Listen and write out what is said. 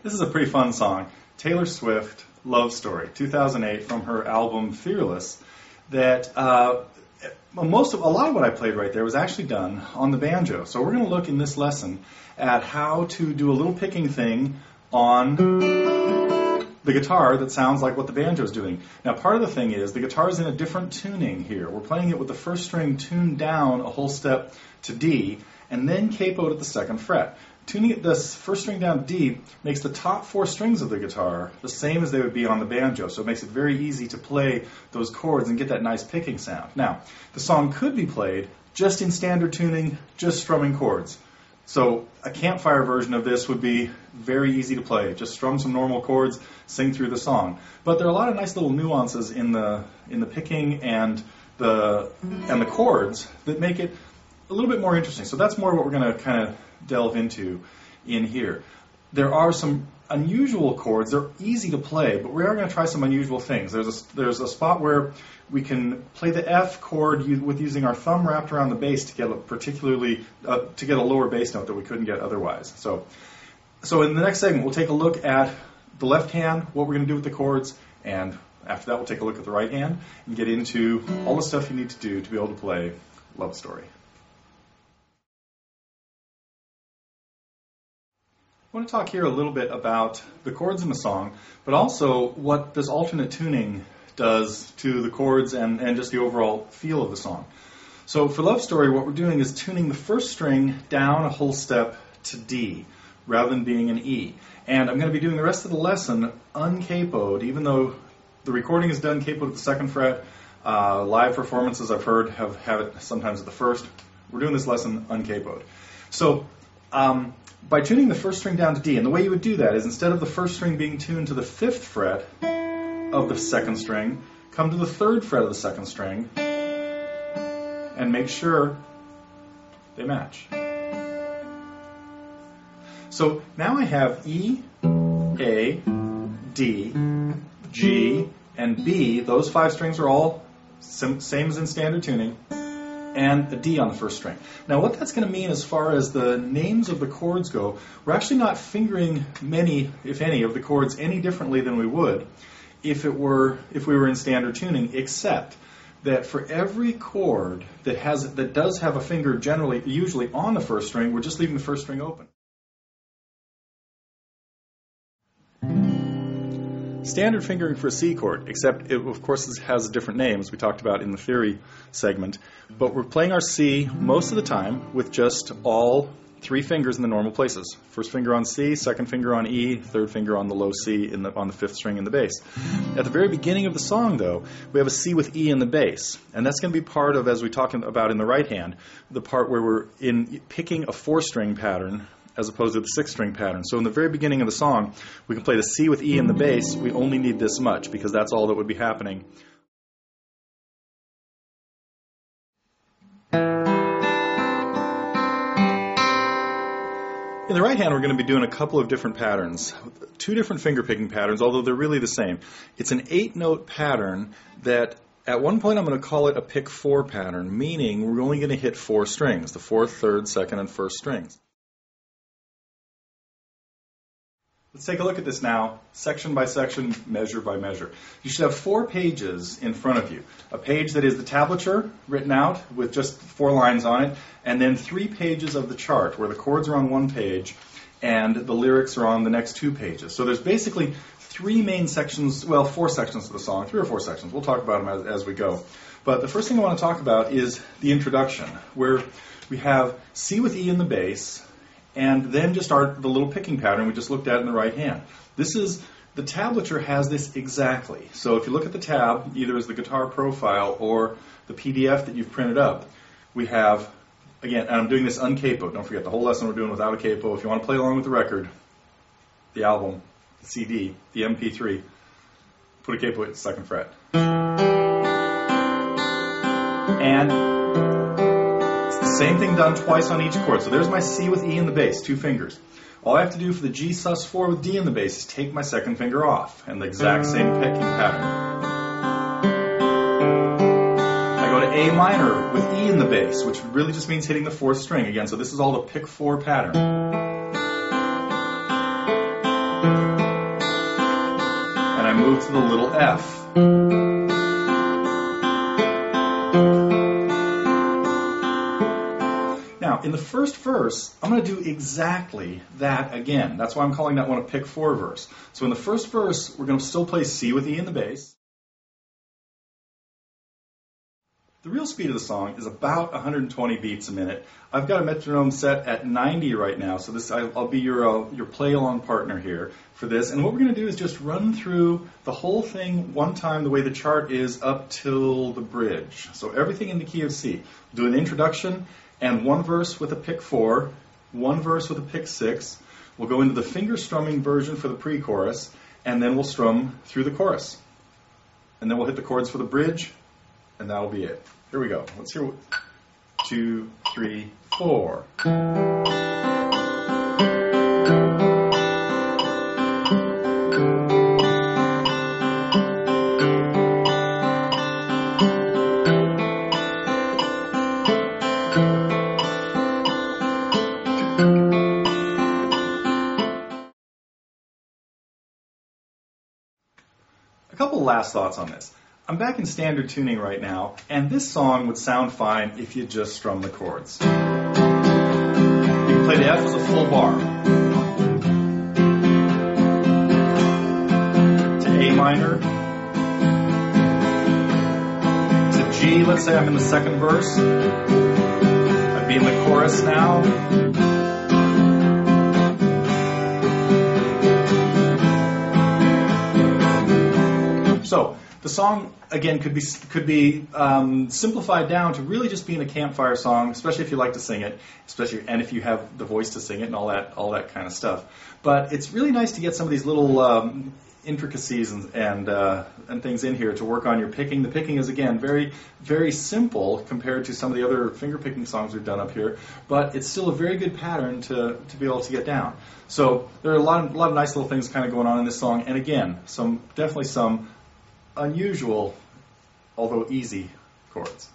This is a pretty fun song. Taylor Swift, Love Story, 2008, from her album Fearless. That a lot of what I played right there was actually done on the banjo. So we're going to look in this lesson at how to do a little picking thing on the guitar that sounds like what the banjo is doing. Now, part of the thing is the guitar is in a different tuning here. We're playing it with the first string tuned down a whole step to D, and then capoed at the second fret. Tuning this first string down to D makes the top four strings of the guitar the same as they would be on the banjo, so it makes it very easy to play those chords and get that nice picking sound. Now, the song could be played just in standard tuning, just strumming chords. So a campfire version of this would be very easy to play. Just strum some normal chords, sing through the song. But there are a lot of nice little nuances in the picking and the chords that make it a little bit more interesting. So that's more what we're going to kind of delve into in here. There are some unusual chords. They're easy to play, but we are going to try some unusual things. There's a spot where we can play the F chord with using our thumb wrapped around the bass to get a lower bass note that we couldn't get otherwise. So in the next segment, we'll take a look at the left hand, what we're going to do with the chords, and after that, we'll take a look at the right hand and get into all the stuff you need to do to be able to play Love Story. I want to talk here a little bit about the chords in the song, but also what this alternate tuning does to the chords and just the overall feel of the song. So for Love Story, what we're doing is tuning the first string down a whole step to D, rather than being an E. And I'm going to be doing the rest of the lesson uncapoed, even though the recording is done capoed at the second fret. Live performances I've heard have it sometimes at the first. We're doing this lesson uncapoed. So by tuning the first string down to D, and the way you would do that is instead of the first string being tuned to the fifth fret of the second string, come to the third fret of the second string and make sure they match. So now I have E, A, D, G, and B. Those five strings are all same as in standard tuning, and a D on the first string. Now what that's going to mean as far as the names of the chords go, we're actually not fingering many, if any, of the chords any differently than we would if we were in standard tuning, except that for every chord that does have a finger usually on the first string, we're just leaving the first string open. Standard fingering for a C chord, except it, of course, has different names we talked about in the theory segment. But we're playing our C most of the time with just all three fingers in the normal places. First finger on C, second finger on E, third finger on the low C on the fifth string in the bass. At the very beginning of the song, though, we have a C with E in the bass. And that's going to be part of, as we talked about in the right hand, the part where we're picking a four-string pattern as opposed to the six-string pattern. So in the very beginning of the song, we can play the C with E in the bass. We only need this much because that's all that would be happening. In the right hand, we're going to be doing a couple of different patterns, two different finger-picking patterns, although they're really the same. It's an 8-note pattern that at one point I'm going to call it a pick-4 pattern, meaning we're only going to hit four strings, the fourth, third, second, and first strings. let's take a look at this now, section by section, measure by measure. You should have 4 pages in front of you. A page that is the tablature written out with just 4 lines on it, and then 3 pages of the chart where the chords are on one page and the lyrics are on the next 2 pages. So there's basically 3 main sections, well, 4 sections of the song, 3 or 4 sections. We'll talk about them as we go. But the first thing I want to talk about is the introduction, where we have C with E in the bass, and then just the little picking pattern we just looked at in the right hand. The tablature has this exactly. So if you look at the tab, either as the guitar profile or the PDF that you've printed up, we have, again, and I'm doing this uncapoed. Don't forget, the whole lesson we're doing without a capo. If you want to play along with the record, the album, the CD, the MP3, put a capo at the 2nd fret. And same thing done twice on each chord. So there's my C with E in the bass, 2 fingers. All I have to do for the G sus4 with D in the bass is take my 2nd finger off, and the exact same picking pattern. I go to A minor with E in the bass, which really just means hitting the 4th string again. So this is all the pick 4 pattern. And I move to the little F. In the first verse, I'm going to do exactly that again. That's why I'm calling that one a pick 4 verse. So in the first verse, we're going to still play C with E in the bass. The real speed of the song is about 120 beats a minute. I've got a metronome set at 90 right now, so I'll be your play-along partner here for this. And what we're going to do is just run through the whole thing one time the way the chart is up till the bridge. So everything in the key of C. We'll do an introduction and 1 verse with a pick 4, 1 verse with a pick 6. We'll go into the finger strumming version for the pre-chorus, and then we'll strum through the chorus. And then we'll hit the chords for the bridge, and that'll be it. Here we go. Let's hear 2, 3, 4. A couple last thoughts on this. I'm back in standard tuning right now, and this song would sound fine if you just strum the chords. You can play the F as a full bar. To A minor. To G, let's say I'm in the 2nd verse. I'd be in the chorus now. So the song, again, could be simplified down to really just being a campfire song, especially if you like to sing it, and if you have the voice to sing it and all that kind of stuff. But it's really nice to get some of these little intricacies and things in here to work on your picking. The picking is, again, very, very simple compared to some of the other finger picking songs we've done up here, but it's still a very good pattern to be able to get down. So there are a lot of nice little things kind of going on in this song, and again, definitely some unusual, although easy, chords.